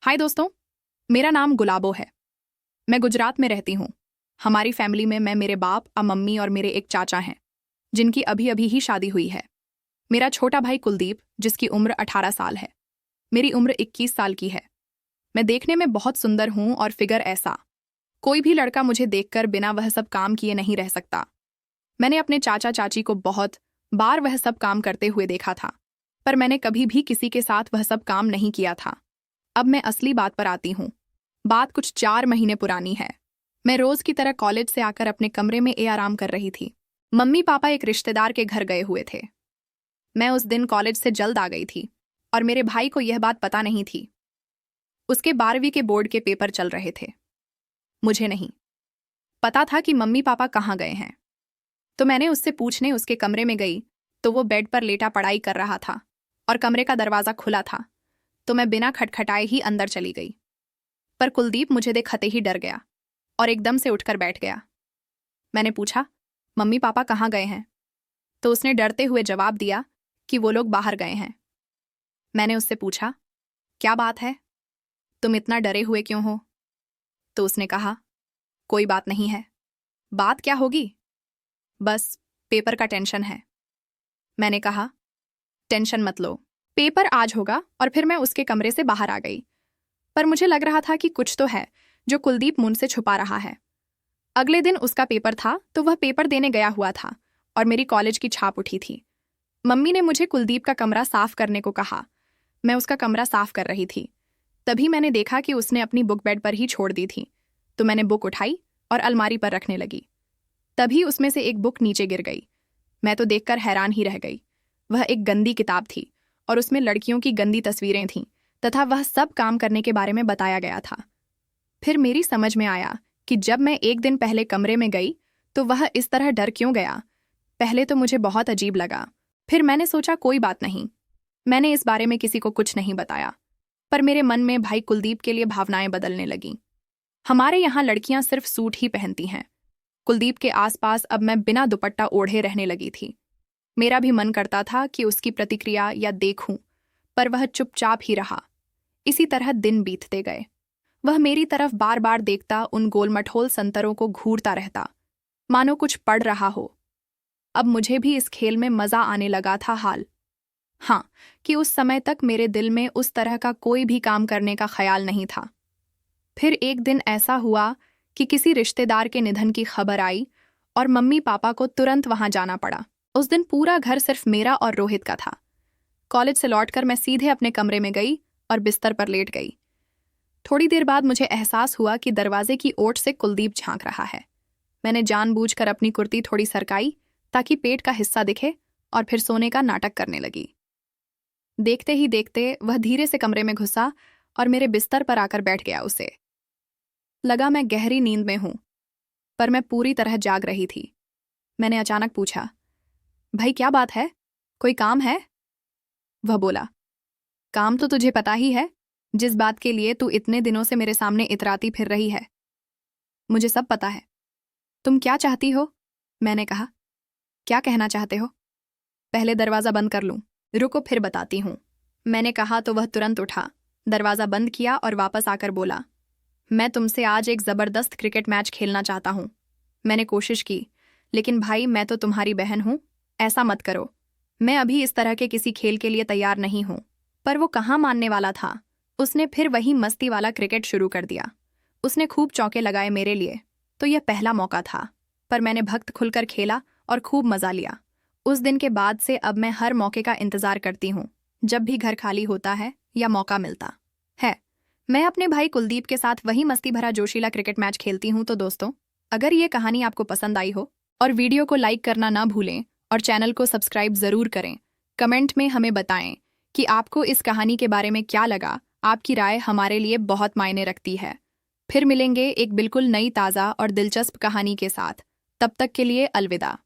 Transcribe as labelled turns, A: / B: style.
A: हाय दोस्तों, मेरा नाम गुलाबो है। मैं गुजरात में रहती हूँ। हमारी फैमिली में मैं, मेरे बाप, मम्मी और मेरे एक चाचा हैं, जिनकी अभी अभी ही शादी हुई है। मेरा छोटा भाई कुलदीप, जिसकी उम्र 18 साल है। मेरी उम्र 21 साल की है। मैं देखने में बहुत सुंदर हूँ और फिगर ऐसा। कोई भी लड़का मुझे देखकर बिना वह सब काम किए नहीं रह सकता। मैंने अपने चाचा चाची को बहुत बार वह सब काम करते हुए देखा था, पर मैंने कभी भी किसी के साथ वह सब काम नहीं किया था। अब मैं असली बात पर आती हूँ। बात कुछ 4 महीने पुरानी है। मैं रोज की तरह कॉलेज से आकर अपने कमरे में आराम कर रही थी। मम्मी पापा एक रिश्तेदार के घर गए हुए थे। मैं उस दिन कॉलेज से जल्द आ गई थी और मेरे भाई को यह बात पता नहीं थी। उसके 12वीं के बोर्ड के पेपर चल रहे थे। मुझे नहीं पता था कि मम्मी पापा कहाँ गए हैं, तो मैंने उससे पूछने उसके कमरे में गई तो वो बेड पर लेटा पढ़ाई कर रहा था और कमरे का दरवाज़ा खुला था, तो मैं बिना खटखटाए ही अंदर चली गई। पर कुलदीप मुझे देखते ही डर गया और एकदम से उठकर बैठ गया। मैंने पूछा, मम्मी पापा कहाँ गए हैं? तो उसने डरते हुए जवाब दिया कि वो लोग बाहर गए हैं। मैंने उससे पूछा, क्या बात है, तुम इतना डरे हुए क्यों हो? तो उसने कहा, कोई बात नहीं है। बात क्या होगी? बस पेपर का टेंशन है। मैंने कहा, टेंशन मत लो, पेपर आज होगा। और फिर मैं उसके कमरे से बाहर आ गई। पर मुझे लग रहा था कि कुछ तो है जो कुलदीप मुझसे छुपा रहा है। अगले दिन उसका पेपर था, तो वह पेपर देने गया हुआ था और मेरी कॉलेज की छाप उठी थी। मम्मी ने मुझे कुलदीप का कमरा साफ करने को कहा। मैं उसका कमरा साफ कर रही थी। तभी मैंने देखा कि उसने अपनी बुक बेड पर ही छोड़ दी थी। तो मैंने बुक उठाई और अलमारी पर रखने लगी। तभी उसमें से एक बुक नीचे गिर गई। मैं तो देखकर हैरान ही रह गई। वह एक गंदी किताब थी और उसमें लड़कियों की गंदी तस्वीरें थीं तथा वह सब काम करने के बारे में बताया गया था। फिर मेरी समझ में आया कि जब मैं एक दिन पहले कमरे में गई तो वह इस तरह डर क्यों गया। पहले तो मुझे बहुत अजीब लगा, फिर मैंने सोचा कोई बात नहीं। मैंने इस बारे में किसी को कुछ नहीं बताया। पर मेरे मन में भाई कुलदीप के लिए भावनाएं बदलने लगीं। हमारे यहाँ लड़कियां सिर्फ सूट ही पहनती हैं। कुलदीप के आसपास अब मैं बिना दुपट्टा ओढ़े रहने लगी थी। मेरा भी मन करता था कि उसकी प्रतिक्रिया या देखूं, पर वह चुपचाप ही रहा। इसी तरह दिन बीतते गए। वह मेरी तरफ बार बार देखता, उन गोलमटोल संतरों को घूरता रहता, मानो कुछ पढ़ रहा हो। अब मुझे भी इस खेल में मजा आने लगा था। हाल हाँ कि उस समय तक मेरे दिल में उस तरह का कोई भी काम करने का ख्याल नहीं था। फिर एक दिन ऐसा हुआ कि किसी रिश्तेदार के निधन की खबर आई और मम्मी पापा को तुरंत वहां जाना पड़ा। उस दिन पूरा घर सिर्फ मेरा और रोहित का था। कॉलेज से लौटकर मैं सीधे अपने कमरे में गई और बिस्तर पर लेट गई। थोड़ी देर बाद मुझे एहसास हुआ कि दरवाजे की ओट से कुलदीप झांक रहा है। मैंने जानबूझकर अपनी कुर्ती थोड़ी सरकाई ताकि पेट का हिस्सा दिखे और फिर सोने का नाटक करने लगी। देखते ही देखते वह धीरे से कमरे में घुसा और मेरे बिस्तर पर आकर बैठ गया। उसे लगा मैं गहरी नींद में हूं, पर मैं पूरी तरह जाग रही थी। मैंने अचानक पूछा, भाई क्या बात है, कोई काम है? वह बोला, काम तो तुझे पता ही है, जिस बात के लिए तू इतने दिनों से मेरे सामने इतराती फिर रही है। मुझे सब पता है। तुम क्या चाहती हो? मैंने कहा, क्या कहना चाहते हो? पहले दरवाज़ा बंद कर लूं? रुको फिर बताती हूँ। मैंने कहा तो वह तुरंत उठा, दरवाज़ा बंद किया और वापस आकर बोला, मैं तुमसे आज एक ज़बरदस्त क्रिकेट मैच खेलना चाहता हूँ। मैंने कोशिश की, लेकिन भाई मैं तो तुम्हारी बहन हूँ, ऐसा मत करो। मैं अभी इस तरह के किसी खेल के लिए तैयार नहीं हूँ। पर वो कहाँ मानने वाला था। उसने फिर वही मस्ती वाला क्रिकेट शुरू कर दिया। उसने खूब चौके लगाए मेरे लिए, तो यह पहला मौका था। पर मैंने भक्त खुलकर खेला और खूब मजा लिया। उस दिन के बाद से अब मैं हर मौके का इंतजार करती हूँ, जब भी घर खाली होता है या मौका मिलता है। मैं अपने भाई कुलदीप के साथ वही मस्ती भरा जोशीला क्रिकेट मैच खेलती हूँ। तो दोस्तों, अगर ये कहानी आपको पसंद आई हो और वीडियो को लाइक करना ना भूलें और चैनल को सब्सक्राइब जरूर करें। कमेंट में हमें बताएं कि आपको इस कहानी के बारे में क्या लगा। आपकी राय हमारे लिए बहुत मायने रखती है। फिर मिलेंगे एक बिल्कुल नई, ताज़ा और दिलचस्प कहानी के साथ। तब तक के लिए अलविदा।